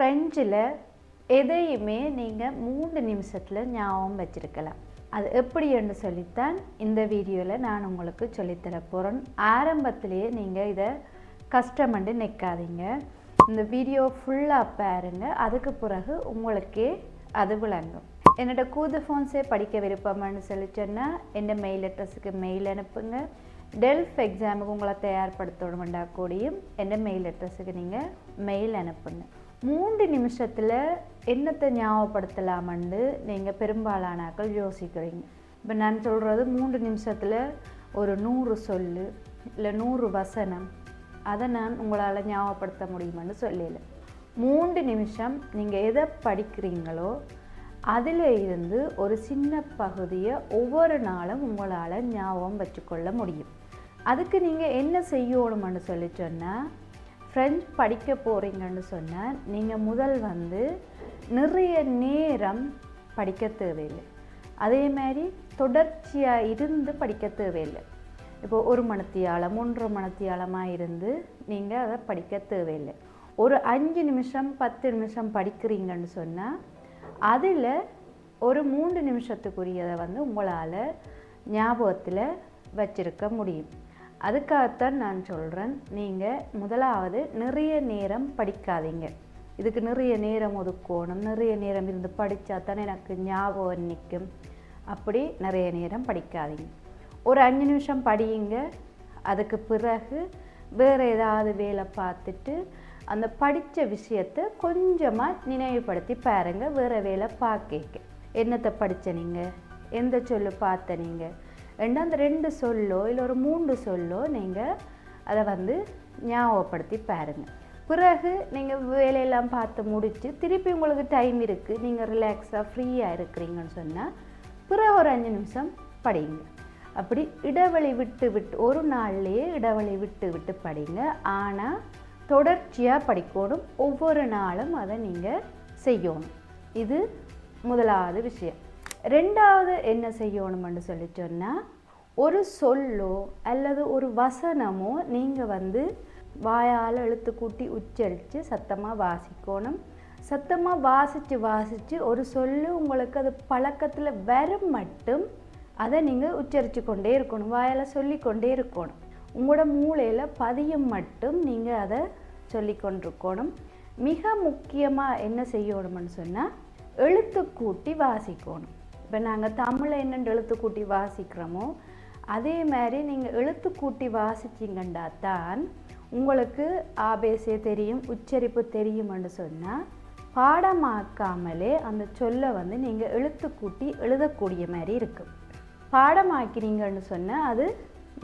ஃப்ரெஞ்சில் எதையுமே நீங்கள் 3 நிமிஷத்தில் ஞாபகம் வச்சிருக்கலாம். அது எப்படின்னு சொல்லித்தான் இந்த வீடியோவில் நான் உங்களுக்கு சொல்லித்தர போகிறேன். ஆரம்பத்திலேயே நீங்கள் இதை கஷ்டப்பட்டு நிற்காதீங்க. இந்த வீடியோ ஃபுல்லாக பாருங்க, அதுக்கு பிறகு உங்களுக்கே அது விளங்கும். என்னோட கூது ஃபோன்ஸே படிக்க விருப்பம்னு சொல்லி சொன்னால் என் மெயில் அட்ரஸுக்கு மெயில் அனுப்புங்க. DELF எக்ஸாமுக்கு உங்களை தயார்படுத்தணும்னா கூடியும் என் மெயில் அட்ரஸுக்கு நீங்கள் மெயில் அனுப்புங்க. 3 நிமிஷத்தில் என்னத்தை ஞாபகப்படுத்தலாமன்னு நீங்கள் பெரும்பாலானாக்கள் யோசிக்கிறீங்க. இப்போ நான் சொல்கிறது 3 நிமிஷத்தில் ஒரு 100 சொல்லு இல்லை 100 வசனம் அதை நான் உங்களால் ஞாபகப்படுத்த முடியுமென்னு சொல்லல. 3 நிமிஷம் நீங்கள் எதை படிக்கிறீங்களோ அதில் இருந்து ஒரு சின்ன பகுதியை ஒவ்வொரு நாளும் உங்களால் ஞாபகம் வச்சுக்கொள்ள முடியும். அதுக்கு நீங்கள் என்ன செய்யணும்னு சொல்லி சொன்னால், ஃப்ரெஞ்ச் படிக்க போகிறீங்கன்னு சொன்னால் நீங்கள் முதல் நிறைய நேரம் படிக்க தேவையில்லை. அதே மாதிரி தொடர்ச்சியாக இருந்து படிக்க தேவையில்லை. இப்போது 1 மணித்தியாலம் 1.5 மணித்தியாலமாக இருந்து நீங்கள் அதை படிக்க தேவையில்லை. ஒரு 5 நிமிஷம் 10 நிமிஷம் படிக்கிறீங்கன்னு சொன்னால் அதில் ஒரு 3 நிமிஷத்துக்குரியதை உங்களால் ஞாபகத்தில் வச்சிருக்க முடியும். அதுக்காகத்தான் நான் சொல்கிறேன், நீங்கள் முதலாவது நிறைய நேரம் படிக்காதீங்க. இதுக்கு நிறைய நேரம் ஒதுக்கணும், நிறைய நேரம் இருந்து படித்தா தானே எனக்கு ஞாபகம் நிற்கும். அப்படி நிறைய நேரம் படிக்காதீங்க. ஒரு 5 நிமிஷம் படியுங்க. அதுக்கு பிறகு வேறு ஏதாவது வேலை பார்த்துட்டு அந்த படித்த விஷயத்தை கொஞ்சமாக நினைவுபடுத்தி பாருங்கள். வேறு வேலை பார்க்க என்னத்தை படித்த நீங்கள், எந்த சொல்லு பார்த்த நீங்கள், ரெண்டு அந்த 2 சொல்லோ இல்லை ஒரு 3 சொல்லோ நீங்கள் அதை ஞாபகப்படுத்தி பாருங்கள். பிறகு நீங்கள் வேலையெல்லாம் பார்த்து முடித்து திருப்பி உங்களுக்கு டைம் இருக்குது, நீங்கள் ரிலாக்ஸாக ஃப்ரீயாக இருக்கிறீங்கன்னு சொன்னால் பிறகு ஒரு 5 நிமிஷம் படிங்க. அப்படி இடைவெளி விட்டு விட்டு ஒரு நாள்லேயே இடைவெளி விட்டு விட்டு படிங்க. ஆனால் தொடர்ச்சியாக படிக்கணும். ஒவ்வொரு நாளும் அதை நீங்கள் செய்யணும். இது முதலாவது விஷயம். 2வது என்ன செய்யணும்னு சொல்லி சொன்னால், ஒரு சொல்லோ அல்லது ஒரு வசனமோ நீங்கள் வாயால் எழுத்து கூட்டி உச்சரித்து சத்தமாக வாசிக்கணும். சத்தமாக வாசித்து ஒரு சொல்லு உங்களுக்கு அது பழக்கத்தில் வரும் மட்டும் அதை நீங்கள் உச்சரித்து கொண்டே இருக்கணும், வாயால் சொல்லிக்கொண்டே இருக்கணும். உங்களோட மூளையில் பதியம் மட்டும் நீங்கள் அதை சொல்லி கொண்டிருக்கணும். மிக முக்கியமாக என்ன செய்யணும்னு சொன்னால், எழுத்து கூட்டி வாசிக்கணும். இப்போ நாங்கள் தமிழில் என்னென்று எழுத்து கூட்டி வாசிக்கிறோமோ அதே மாதிரி நீங்கள் எழுத்து கூட்டி வாசிச்சிங்கன்னா தான் உங்களுக்கு ஆபேசே தெரியும், உச்சரிப்பு தெரியும்னு சொன்னால் பாடமாக்காமலே அந்த சொல்லை நீங்கள் எழுத்து கூட்டி எழுதக்கூடிய மாதிரி இருக்கும். பாடமாக்கிறீங்கன்னு சொன்னால் அது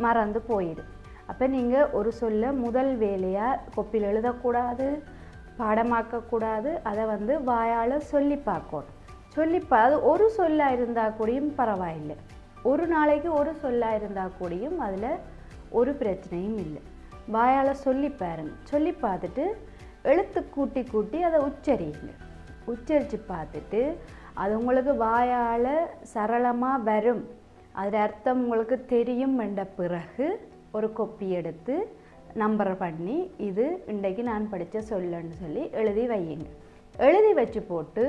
மறந்து போயிடும். அப்போ நீங்கள் ஒரு சொல்ல முதல் வேலையாக கொப்பியில் எழுதக்கூடாது, பாடமாக்கக்கூடாது. அதை வாயால் சொல்லி பார்க்கணும். அது ஒரு சொல்லாக இருந்தால் கூடியும் பரவாயில்லை. ஒரு நாளைக்கு ஒரு சொல்லாக இருந்தால் கூடியும் அதில் ஒரு பிரச்சனையும் இல்லை. வாயால் சொல்லி பாருங்க. சொல்லி பார்த்துட்டு எழுத்து கூட்டி கூட்டி அதை உச்சரிங்க. உச்சரித்து பார்த்துட்டு அது உங்களுக்கு வாயால் சரளமாக வரும், அதில் அர்த்தம் உங்களுக்கு தெரியும் என்ற பிறகு ஒரு கொப்பி எடுத்து நம்பர் பண்ணி இது இன்றைக்கு நான் படித்த சொல்லுன்னு சொல்லி எழுதி வையுங்க. எழுதி வச்சு போட்டு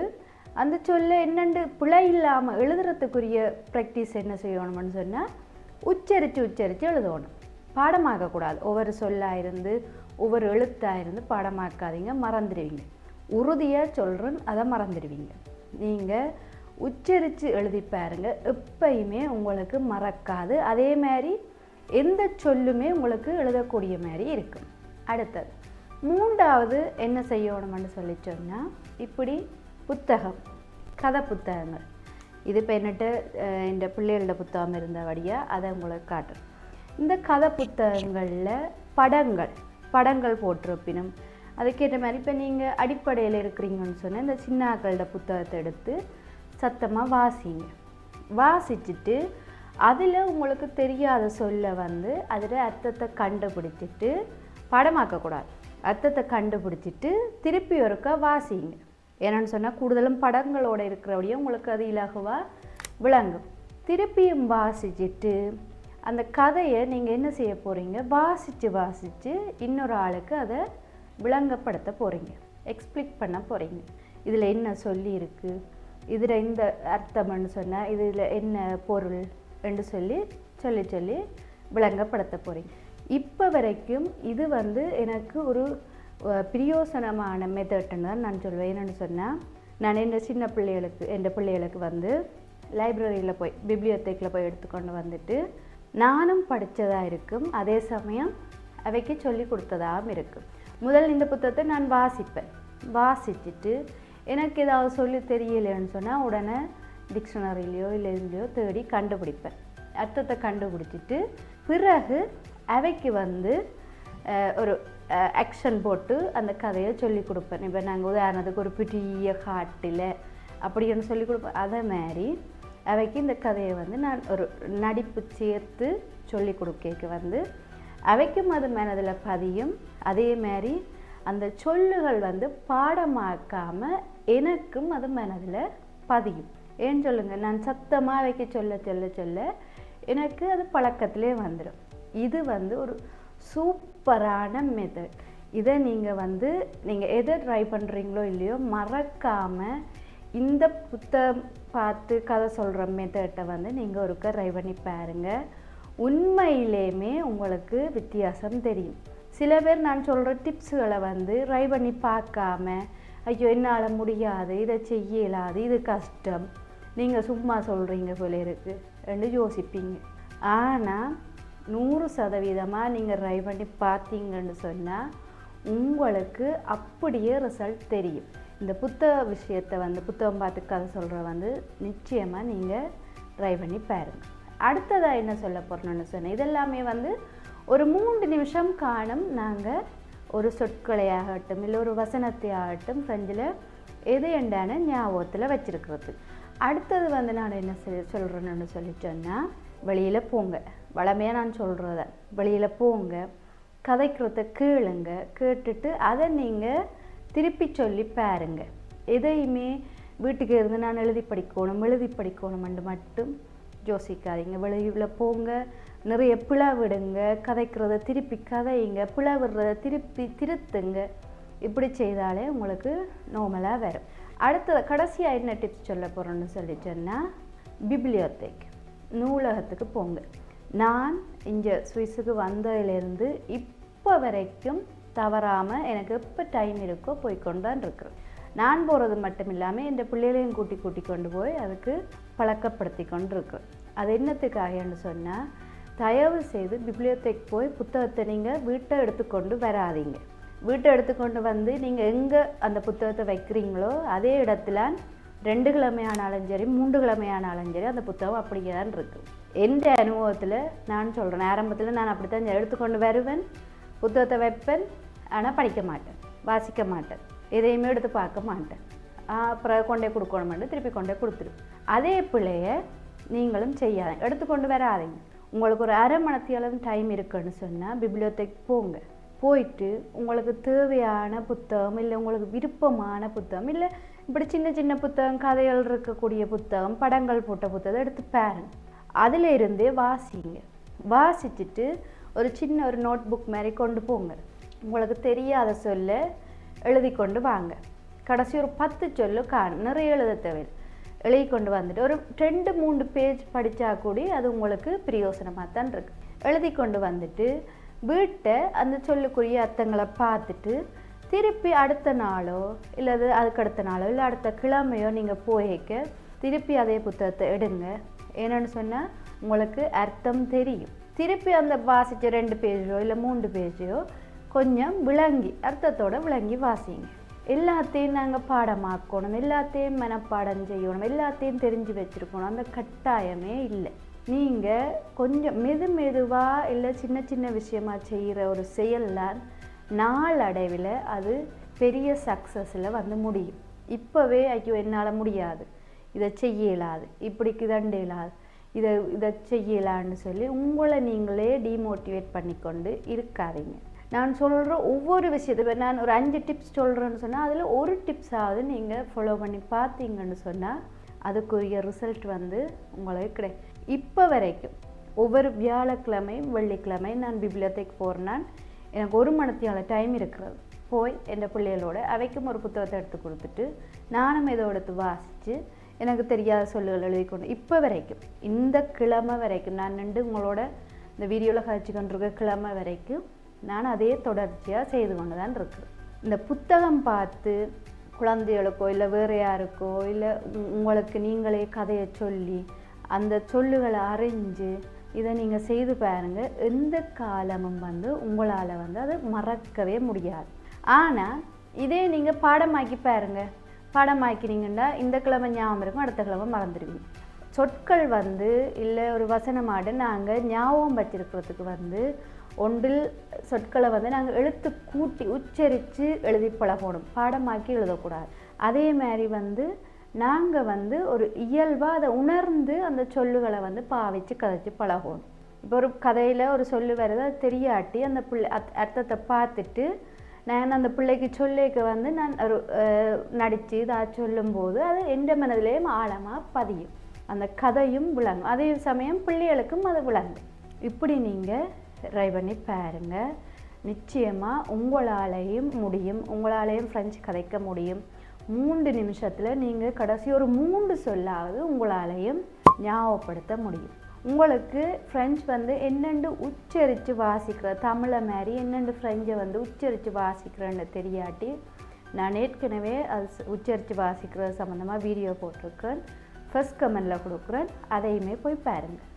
அந்த சொல்ல என்னென்று பிழை இல்லாமல் எழுதுறதுக்குரிய ப்ராக்டிஸ் என்ன செய்யணும்னு சொன்னால், உச்சரித்து எழுதணும். பாடமாக்கக்கூடாது. ஒவ்வொரு சொல்லாக இருந்து ஒவ்வொரு எழுத்தாக இருந்து பாடமாக்காதீங்க, மறந்துடுவீங்க. உறுதியாக சொல்கிறேன், அதை மறந்துடுவீங்க. நீங்கள் உச்சரித்து எழுதி பாருங்க, எப்பயுமே உங்களுக்கு மறக்காது. அதே மாதிரி எந்த சொல்லுமே உங்களுக்கு எழுதக்கூடிய மாதிரி இருக்கும். அடுத்தது 3வது என்ன செய்யணும்னு சொல்லி சொன்னால், இப்படி புத்தகம், கதை புத்தகங்கள். இது இப்போ என்னட்ட இந்த பிள்ளைகளோட புத்தகம் இருந்தபடியாக அதை உங்களுக்கு காட்டுறேன். இந்த கதை புத்தகங்களில் படங்கள் போட்டிருப்பினும் அதுக்கேற்ற மாதிரி இப்போ நீங்கள் அடிப்படையில் இருக்கிறீங்கன்னு சொன்னால் இந்த சின்னாக்களோட புத்தகத்தை எடுத்து சத்தமாக வாசிங்க. வாசிச்சுட்டு அதில் உங்களுக்கு தெரியாத சொல்ல அதில் அர்த்தத்தை கண்டுபிடிச்சிட்டு, பாடமாக்கக்கூடாது, அர்த்தத்தை கண்டுபிடிச்சிட்டு திருப்பி ஒருக்கா வாசிங்க. ஏன்னு சொன்னால் கூடுதலும் படங்களோடு இருக்கிறபடியே உங்களுக்கு அது இலகுவாக விளங்கும். திருப்பியும் வாசிச்சுட்டு அந்த கதையை நீங்கள் என்ன செய்ய போகிறீங்க, வாசித்து இன்னொரு ஆளுக்கு அதை விளங்கப்படுத்த போகிறீங்க. எக்ஸ்பிளிக் பண்ண போகிறீங்க. இதில் என்ன சொல்லி இருக்குது, இதில் இந்த அர்த்தம்னு சொன்னால் இதில் என்ன பொருள் என்று சொல்லி சொல்லி விளங்கப்படுத்த போகிறீங்க. இப்போ வரைக்கும் இது வந்து எனக்கு ஒரு பிரயோசனமான மெத்தட்ன்னு தான் நான் சொல்வேன். என்னென்னு சொன்னால், நான் என் சின்ன பிள்ளைகளுக்கு வந்து லைப்ரரியில் போய் பிப்ளியோதேக்கில் போய் எடுத்துக்கொண்டு வந்துட்டு நானும் படித்ததாக இருக்கும், அதே சமயம் அவைக்கு சொல்லி கொடுத்ததாகவும் இருக்கும். முதல் இந்த புத்தகத்தை நான் வாசிச்சுட்டு எனக்கு ஏதாவது சொல்லி தெரியலைன்னு சொன்னால் உடனே டிக்ஷனரிலையோ இல்லை இதுலையோ தேடி கண்டுபிடிப்பேன். அர்த்தத்தை கண்டுபிடிச்சிட்டு பிறகு அவைக்கு வந்து ஒரு ஆக்ஷன் போட்டு அந்த கதையை சொல்லி கொடுப்பேன். இப்போ நாங்கள் உதாரணத்துக்கு ஒரு பெரிய காட்டில் அப்படின்னு சொல்லி கொடுப்பேன். அதே மாதிரி அவைக்கு இந்த கதையை வந்து நான் ஒரு நடிப்பு சேர்த்து சொல்லி கொடுக்க வந்து அவைக்கும் அது மனதில் பதியும். அதே மாதிரி அந்த சொல்லுகள் வந்து பாடமாக்காமல் எனக்கும் அது மனதில் பதியும். ஏன்னு சொல்லுங்கள், நான் சத்தமாக அவைக்கு சொல்ல எனக்கு அது பழக்கத்திலே வந்துடும். இது வந்து ஒரு சூப்பரான மெத்தட். இதை நீங்கள் எதை ட்ரை பண்ணுறீங்களோ இல்லையோ மறக்காமல் இந்த புத்தகம் பார்த்து கதை சொல்கிற மெத்தட்டை வந்து நீங்கள் ஒருக்க ட்ரை பண்ணி பாருங்கள். உண்மையிலேயுமே உங்களுக்கு வித்தியாசம் தெரியும். சில பேர் நான் சொல்கிற டிப்ஸுகளை வந்து ட்ரை பண்ணி பார்க்காம, ஐயோ என்னால் முடியாது, இதை செய்யலாது, இது கஷ்டம், நீங்கள் சும்மா சொல்கிறீங்க போல இருக்குது என்று யோசிப்பீங்க. ஆனால் 100% நீங்கள் ட்ரை பண்ணி பார்த்தீங்கன்னு சொன்னால் உங்களுக்கு அப்படியே ரிசல்ட் தெரியும். இந்த புத்தக விஷயத்தை வந்து புத்தகம் பார்த்து கதை சொல்கிற வந்து நிச்சயமாக நீங்கள் ட்ரை பண்ணி பாருங்கள். அடுத்ததாக என்ன சொல்ல போகிறோன்னு சொன்னேன், இதெல்லாமே வந்து ஒரு 3 நிமிஷம் காணும். நாங்கள் ஒரு சொற்களையாகட்டும் இல்லை ஒரு வசனத்தை ஆகட்டும் ஃப்ரெஞ்சில் எது எண்டான ஞாபகத்தில் வச்சுருக்கிறது. அடுத்தது வந்து நான் என்ன சொல்கிறேன்னு சொல்லி சொன்னால், வெளியில் போங்க. வளமையாக நான் சொல்கிறத வெளியில் போங்க, கதைக்கிறத கேளுங்க, கேட்டுட்டு அதை நீங்கள் திருப்பி சொல்லி பாருங்க. எதையுமே வீட்டுக்கு இருந்து நான் எழுதி படிக்கணும்னு மட்டும் யோசிக்காதீங்க. வெளியில் போங்க, நிறைய பிளவிடுங்க, கதைக்கிறத திருப்பி கதையுங்க, பிளவிடுறத திருப்பி திருத்துங்க. இப்படி செய்தாலே உங்களுக்கு நார்மலாக வரும். அடுத்தது கடைசியாக என்ன டிப்ஸ் சொல்ல போகிறோன்னு சொல்லி சொன்னால், பிப்ளியோதேக் நூலகத்துக்கு போங்க. நான் இங்கே சுவிஸுக்கு வந்ததுலேருந்து இப்போ வரைக்கும் தவறாமல் எனக்கு எப்போ டைம் இருக்கோ போய்கொண்டு தான் இருக்கிறேன். நான் போகிறது மட்டும் இல்லாமல் என் பிள்ளைகளையும் கூட்டி கொண்டு போய் அதுக்கு பழக்கப்படுத்தி கொண்டு இருக்கிறேன். அது என்னத்துக்காகன்னு சொன்னால், தயவு செய்து பிப்ளியோதேக் போய் புத்தகத்தை நீங்கள் வீட்டை எடுத்துக்கொண்டு வராதீங்க. வீட்டை எடுத்துக்கொண்டு வந்து நீங்கள் எங்கே அந்த புத்தகத்தை வைக்கிறீங்களோ அதே இடத்துல 2 கிழமையானாலும் சரி 3 கிழமையானாலும் சரி அந்த புத்தகம் அப்படியே தான் இருக்குது. எந்த அனுபவத்தில் நான் சொல்கிறேன், ஆரம்பத்தில் நான் அப்படி தான் எடுத்துக்கொண்டு வருவேன், புத்தகத்தை வைப்பேன், ஆனால் படிக்க மாட்டேன், வாசிக்க மாட்டேன், எதையுமே எடுத்து பார்க்க மாட்டேன். அப்புறம் கொண்டே கொடுக்கணுமென்று திருப்பி கொண்டே கொடுத்துருவேன். அதே பிள்ளையை நீங்களும் செய்யாதீங்க, எடுத்துக்கொண்டு வராதீங்க. உங்களுக்கு ஒரு அரை மணி டைம் இருக்குன்னு சொன்னால் பிப்ளியோதேக் போங்க. போயிட்டு உங்களுக்கு தேவையான புத்தகம் இல்லை உங்களுக்கு விருப்பமான புத்தகம் இல்லை இப்படி சின்ன புத்தகம், கதைகள் இருக்கக்கூடிய புத்தகம், படங்கள் போட்ட புத்தகம் எடுத்து பாருங்க. அதில் இருந்தே வாசிங்க. வாசிச்சுட்டு ஒரு நோட் புக் மாதிரி கொண்டு போங்க. உங்களுக்கு தெரியாத சொல்ல எழுதி கொண்டு வாங்க. கடைசி ஒரு 10 சொல்லு காணும், நிறைய எழுத தேவையில்லை. எழுதி கொண்டு வந்துட்டு ஒரு 2-3 பேஜ் படித்தா கூடி அது உங்களுக்கு பிரயோசனமாக தான் இருக்கு. எழுதி கொண்டு வந்துட்டு வீட்டை அந்த சொல்லுக்குரிய அர்த்தங்களை பார்த்துட்டு திருப்பி அடுத்த நாளோ இல்லது அதுக்கு அடுத்த நாளோ இல்லை அடுத்த கிழமையோ நீங்கள் போய்க்க திருப்பி அதே புத்தகத்தை எடுங்க. என்னென்னு சொன்னால் உங்களுக்கு அர்த்தம் தெரியும். திருப்பி அந்த வாசித்த 2 பேஜோ இல்லை 3 பேஜோ கொஞ்சம் விளங்கி அர்த்தத்தோடு விளங்கி வாசிங்க. எல்லாத்தையும் நாங்கள் பாடமாக்கணும், எல்லாத்தையும் மனப்பாடம் செய்யணும், எல்லாத்தையும் தெரிஞ்சு வச்சுருக்கணும் அந்த கட்டாயமே இல்லை. நீங்கள் கொஞ்சம் மெதுவாக இல்லை சின்ன விஷயமாக செய்கிற ஒரு செயல்லாம் நாளடைவில் அது பெரிய சக்ஸஸில் வந்து முடியும். இப்போவே ஐயோ என்னால் முடியாது, இதை செய்யலாது, இப்படிக்கு தண்டலாது, இதை செய்யலான்னு சொல்லி உங்களை நீங்களே டிமோட்டிவேட் பண்ணிக்கொண்டு இருக்காதீங்க. நான் சொல்கிற ஒவ்வொரு விஷயத்தையும் நான் ஒரு 5 டிப்ஸ் சொல்கிறேன்னு சொன்னால் அதில் ஒரு டிப்ஸாவது நீங்கள் ஃபாலோ பண்ணி பார்த்தீங்கன்னு சொன்னால் அதுக்குரிய ரிசல்ட் வந்து உங்களுக்கு கிடைக்கும். இப்போ வரைக்கும் ஒவ்வொரு வியாழக்கிழமையும் வெள்ளிக்கிழமையும் நான் பிப்ளியோதேக் போகிறேன்னா எனக்கு 1 மணி டைம் இருக்கிறது. போய் என் பிள்ளைகளோட அவைக்கும் ஒரு புத்தகத்தை எடுத்து கொடுத்துட்டு நானும் இதோட எடுத்து வாசித்து எனக்கு தெரியாத சொல்லுகள் எழுதி கொண்டு இப்போ வரைக்கும் இந்த கிழமை வரைக்கும் நான் நின்று உங்களோட இந்த வீடியோவில் கழிச்சு கொண்டிருக்க கிழமை வரைக்கும் நான் அதே தொடர்ச்சியாக செய்து கொண்டு தான் இருக்கிறேன். இந்த புத்தகம் பார்த்து குழந்தைகளுக்கோ இல்லை வேறு யாருக்கோ இல்லை உங்களுக்கு நீங்களே கதையை சொல்லி அந்த சொல்லுகளை அறிஞ்சு இதை நீங்கள் செய்து பாருங்கள். எந்த காலமும் உங்களால் அதை மறக்கவே முடியாது. ஆனால் இதே நீங்கள் பாடமாக்கி பாருங்கள். பாடமாக்கினீங்கன்னா இந்த கிழமை ஞாபகம் இருக்கும், அடுத்த கிழமை மறந்துடுவீங்க. சொற்கள் இல்லை ஒரு வசனமாடு நாங்கள் ஞாபகம் வச்சிருக்கிறதுக்கு ஒன்றில் சொற்களை நாங்கள் எழுத்து கூட்டி உச்சரித்து எழுதி பழகணும், பாடமாக்கி எழுதக்கூடாது. அதே மாதிரி நாங்கள் ஒரு இயல்பாக அதை உணர்ந்து அந்த சொல்லுகளை பாவிச்சு கதைச்சி பழகணும். இப்போ ஒரு கதையில் ஒரு சொல்லு வருது, அது தெரியாட்டி அந்த பிள்ளை அர்த்தத்தை பார்த்துட்டு நான் அந்த பிள்ளைக்கு சொல்லிக்க நான் ஒரு நடித்து இதாக சொல்லும்போது அது எந்த மனதிலேயும் ஆழமாக பதியும், அந்த கதையும் விளங்கும், அதே சமயம் பிள்ளைகளுக்கும் அது விளங்கும். இப்படி நீங்கள் ட்ரை பண்ணி பாருங்கள். நிச்சயமாக உங்களாலேயும் முடியும், உங்களாலேயும் ஃப்ரெஞ்சு கதைக்க முடியும். 3 நிமிஷத்தில் நீங்கள் கடைசி ஒரு 3 சொல்லாவது உங்களாலேயும் ஞாபகப்படுத்த முடியும். உங்களுக்கு ஃப்ரெஞ்சு என்னென்று உச்சரித்து வாசிக்கிற தமிழை மாதிரி என்னென்று ஃப்ரெஞ்சை உச்சரித்து வாசிக்கிறேன்னு தெரியாட்டி நான் ஏற்கனவே அது உச்சரித்து வாசிக்கிறது சம்மந்தமாக வீடியோ போட்டிருக்கேன், ஃபர்ஸ்ட் கமெண்டில் கொடுக்குறேன், அதையுமே போய் பாருங்கள்.